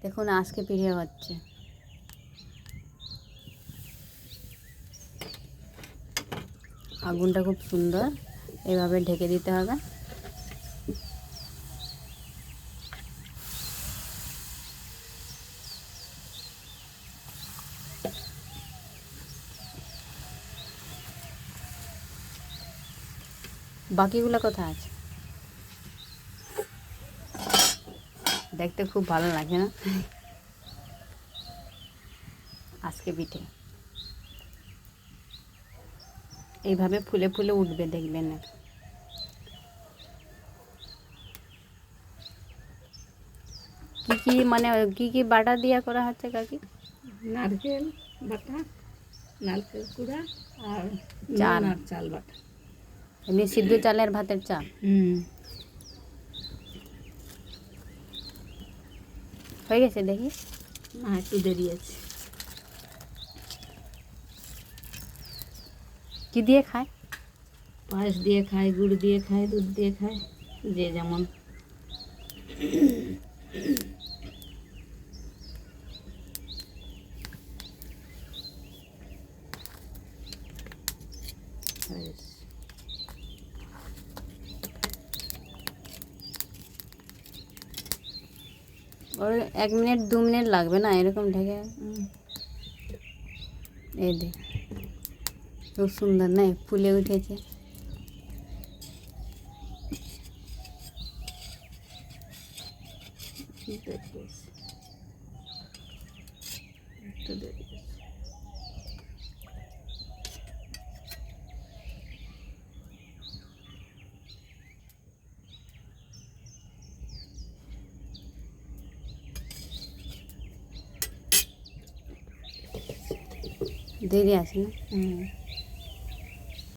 দেখুন আজকে পিঠে হচ্ছে। আগুনটা খুব সুন্দর, এভাবে ঢেকে দিতে হবে। বাকিগুলো কোথায় আছে? দেখতে খুব ভালো লাগে না আজকে পিঠে? এইভাবে ফুলে ফুলে উঠবে, দেখবেন না? কি কি মানে কি কি বাটা দিয়া করা হচ্ছে কাকি? নারকেল বাটা, নারকেল কুড়া আর চাল, নুন আর চাল বাটা। এমনি সিদ্ধ চালের ভাতের চাল। হয়ে গেছে দেখি। না, একটু দেরি আছে। কি দিয়ে খায়? পায়েস দিয়ে খায়, গুড় দিয়ে খায়, দুধ দিয়ে খায়, যে যেমন। ওর 1 মিনিট 2 মিনিট লাগবে না এরকম ঢেকে? এই দেখ, খুব সুন্দর না ফুলে উঠেছে। একটু দেরি আছে। দেরি আছে না?